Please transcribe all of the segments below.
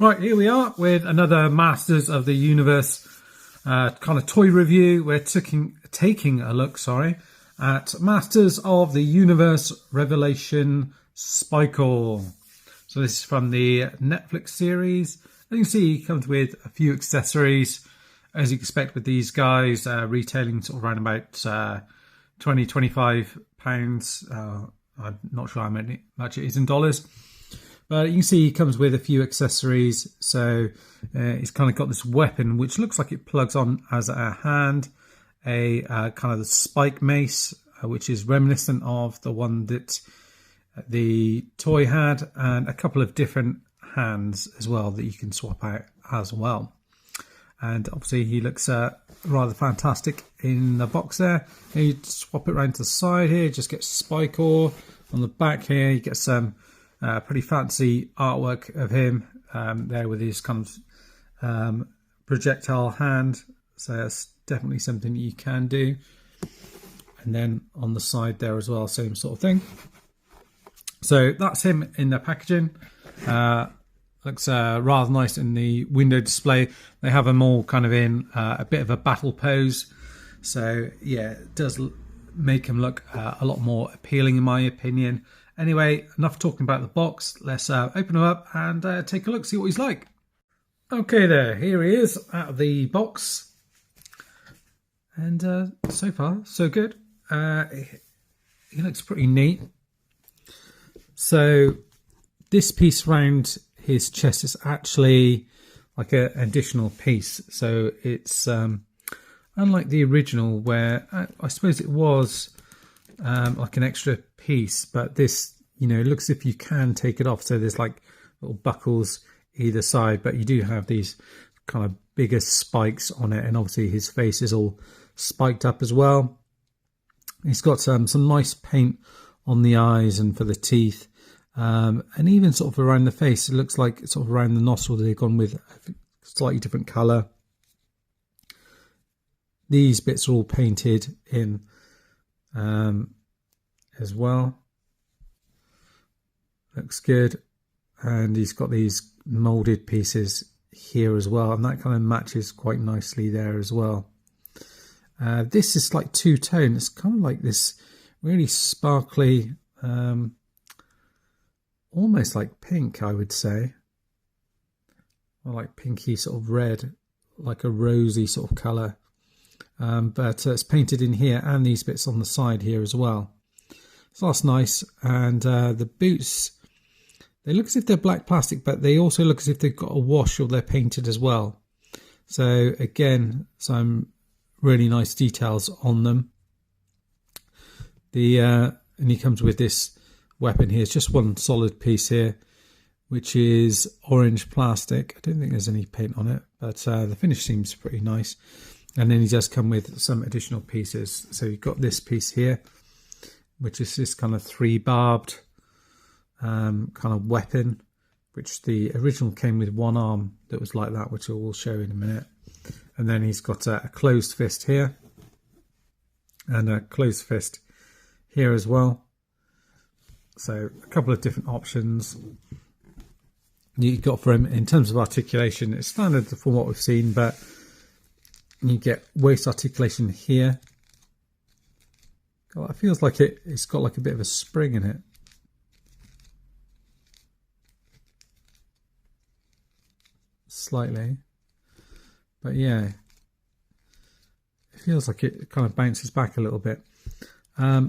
Right, here we are with another Masters of the Universe kind of toy review. We're taking a look, at Masters of the Universe Revelation Spikor. So this is from the Netflix series. As you can see, it comes with a few accessories, as you expect with these guys, retailing sort of around about £20-25. I'm not sure how much it is in dollars. But you can see he comes with a few accessories. So he's kind of got this weapon, which looks like it plugs on as a hand. A kind of the spike mace, which is reminiscent of the one that the toy had. And a couple of different hands as well that you can swap out as well. And obviously he looks rather fantastic in the box there. And you swap it around to the side here, just get Spikor. On the back here, you get some pretty fancy artwork of him there with his kind of projectile hand. So that's definitely something you can do. And then on the side there as well, same sort of thing. So that's him in the packaging. Looks rather nice in the window display. They have them all kind of in a bit of a battle pose. So yeah, it does make him look a lot more appealing in my opinion. Anyway, enough talking about the box. Let's open him up and take a look, see what he's like. Okay there, here he is out of the box. And so far, so good. He looks pretty neat. So this piece around his chest is actually like an additional piece. So it's unlike the original where I suppose it was like an extra piece, but this, you know, it looks as if you can take it off. So there's like little buckles either side, but you do have these kind of bigger spikes on it, and obviously his face is all spiked up as well. He's got some nice paint on the eyes and for the teeth, and even sort of around the face. It looks like sort of around the nostril they've gone with a slightly different colour. These bits are all painted in as well. Looks good. And he's got these moulded pieces here as well, and that kind of matches quite nicely there as well. This is like two-tone. It's kind of like this really sparkly, almost like pink, I would say, or like pinky sort of red, like a rosy sort of colour. But it's painted in here and these bits on the side here as well. So that's nice. And the boots, they look as if they're black plastic, but they also look as if they've got a wash or they're painted as well. So again, some really nice details on them. And he comes with this weapon here. It's just one solid piece here, which is orange plastic. I don't think there's any paint on it, but the finish seems pretty nice. And then he does come with some additional pieces. So you've got this piece here, which is this kind of three-barbed kind of weapon, which the original came with one arm that was like that, which I will show in a minute. And then he's got a closed fist here and a closed fist here as well. So a couple of different options you've got for him. In terms of articulation, it's standard from what we've seen, but you get waist articulation here. God, it feels like it's got like a bit of a spring in it. Slightly. But yeah, it feels like it kind of bounces back a little bit. I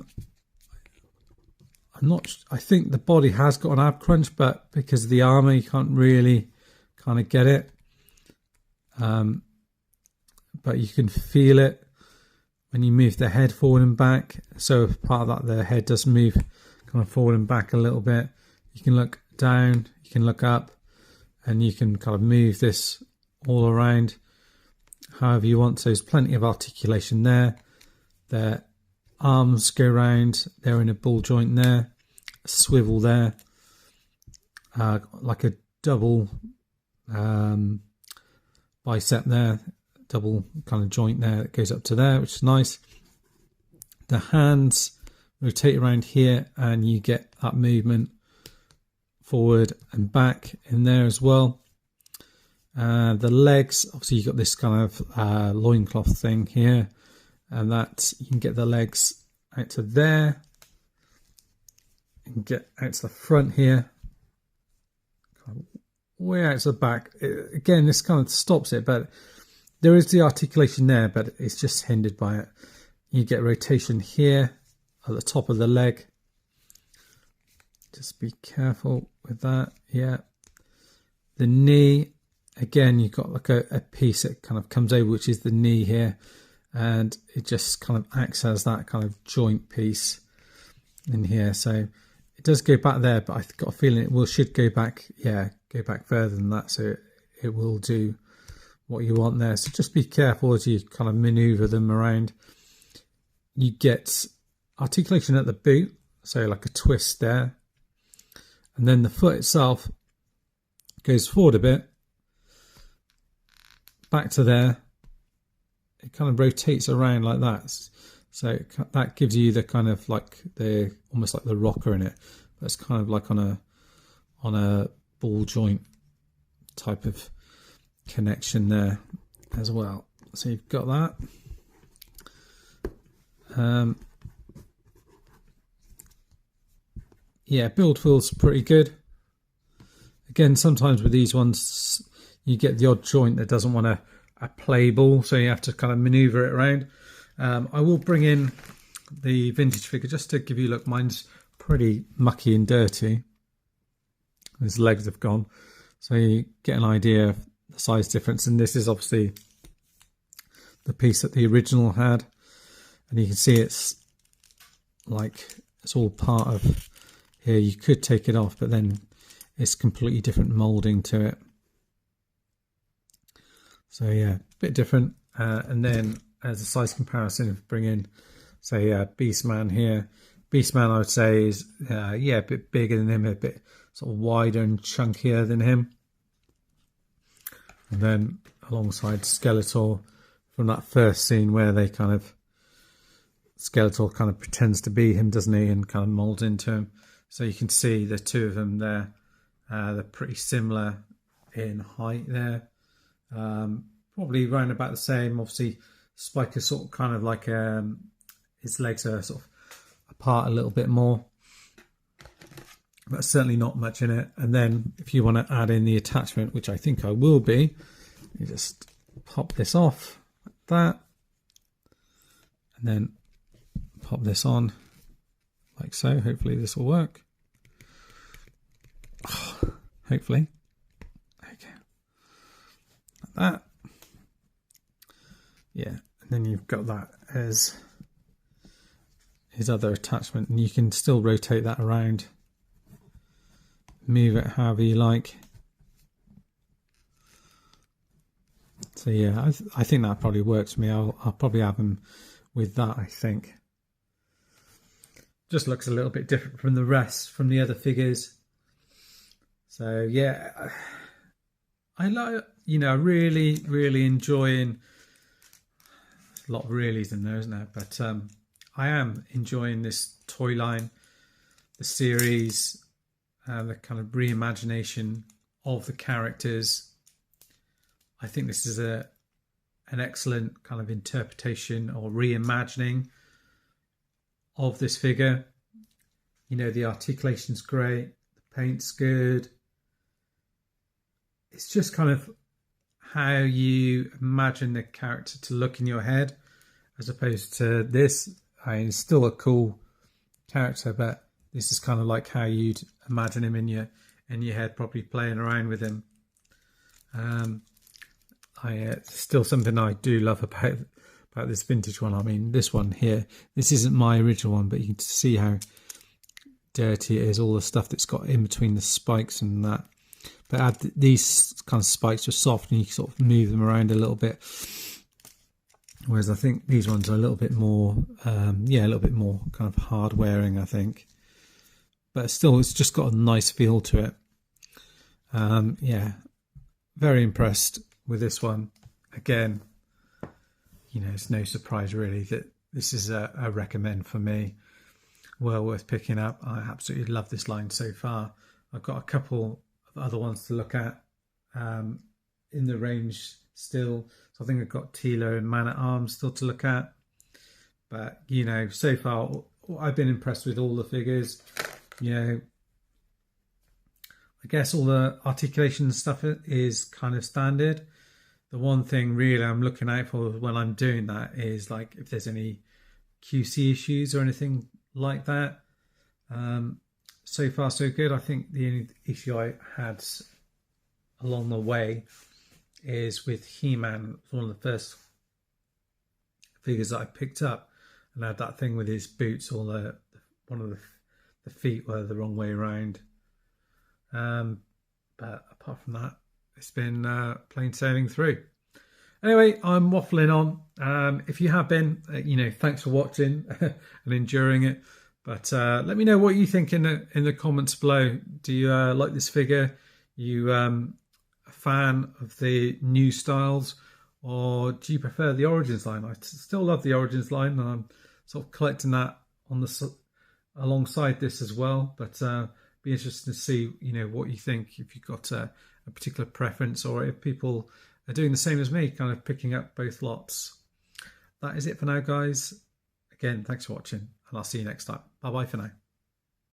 think the body has got an ab crunch, but because of the armour, you can't really kind of get it. But you can feel it when you move the head forward and back. So part of that, the head does move kind of forward and back a little bit. You can look down, you can look up, and you can kind of move this all around however you want. So there's plenty of articulation there. Their arms go round, they're in a ball joint there, a swivel there, like a double bicep there, double kind of joint there that goes up to there, which is nice. The hands rotate around here and you get that movement forward and back in there as well. The legs, obviously you've got this kind of loincloth thing here, and that you can get the legs out to there, and get out to the front here, kind of way out to the back. Again, this kind of stops it, but there is the articulation there, but it's just hindered by it. You get rotation here at the top of the leg. Just be careful with that. Yeah. The knee, again, you've got like a piece that kind of comes over, which is the knee here. And it just kind of acts as that kind of joint piece in here. So it does go back there, but I've got a feeling it should go back. Yeah, go back further than that. So it will do what you want there. So just be careful as you kind of maneuver them around. You get articulation at the boot, so like a twist there. And then the foot itself goes forward a bit, back to there. It kind of rotates around like that. So that gives you the kind of like almost like the rocker in it. But it's kind of like on a ball joint type of connection there as well. So you've got that. Yeah, build feels pretty good. Again, sometimes with these ones you get the odd joint that doesn't want a play ball, so you have to kind of maneuver it around. I will bring in the vintage figure just to give you a look. Mine's pretty mucky and dirty. His legs have gone, so you get an idea of the size difference. And this is obviously the piece that the original had, and you can see it's like it's all part of here. You could take it off, but then it's completely different molding to it. So yeah, a bit different. And then as a size comparison, bring in, say, Beastman here. Beastman, I would say, is yeah, a bit bigger than him, a bit sort of wider and chunkier than him. And then alongside Skeletor from that first scene where they kind of Skeletor kind of pretends to be him, doesn't he, and kind of molds into him. So you can see the two of them there. They're pretty similar in height there. Probably around about the same. Obviously, Spikor sort of kind of like his legs are sort of apart a little bit more, but certainly not much in it. And then if you want to add in the attachment, which I think I will be, you just pop this off like that, and then pop this on like so. Hopefully this will work. Hopefully. Okay. Like that. Yeah. And then you've got that as his other attachment, and you can still rotate that around, move it however you like. So yeah, I think that probably works for me. I'll probably have him with that, I think. Just looks a little bit different from the rest, from the other figures. So yeah, I like, really enjoying, a lot of reallys in there, isn't there? But I am enjoying this toy line, the series, the kind of reimagination of the characters. I think this is an excellent kind of interpretation or reimagining of this figure. The articulation's great, the paint's good. It's just kind of how you imagine the character to look in your head, as opposed to this. I mean, it's still a cool character, but this is kind of like how you'd imagine him in your head, probably playing around with him. Still something I do love about this vintage one. I mean, this one here, this isn't my original one, but you can see how dirty it is, all the stuff that's got in between the spikes and that. But these kind of spikes are soft and you can sort of move them around a little bit. Whereas I think these ones are a little bit more, a little bit more kind of hard wearing, I think. But still, it's just got a nice feel to it. Yeah, very impressed with this one. Again, it's no surprise really that this is a recommend for me. Well worth picking up. I absolutely love this line so far. I've got a couple of other ones to look at in the range still. So I think I've got Teela and Man at Arms still to look at. But, you know, so far I've been impressed with all the figures. You know, I guess all the articulation stuff is kind of standard. The one thing really I'm looking out for when I'm doing that is like if there's any QC issues or anything like that. So far so good. I think the only issue I had along the way is with He-Man. It's one of the first figures that I picked up, and had that thing with his boots, or one of the feet were the wrong way around. But apart from that, it's been plain sailing through. Anyway, I'm waffling on. If you have been, you know, thanks for watching and enduring it. But let me know what you think in the comments below. Do you like this figure? You a fan of the new styles, or do you prefer the Origins line? I still love the Origins line, and I'm sort of collecting that on alongside this as well. But be interested to see, you know, what you think, if you've got a particular preference, or if people are doing the same as me, kind of picking up both lots. That is it for now, guys. Again, thanks for watching, and I'll see you next time. Bye bye for now.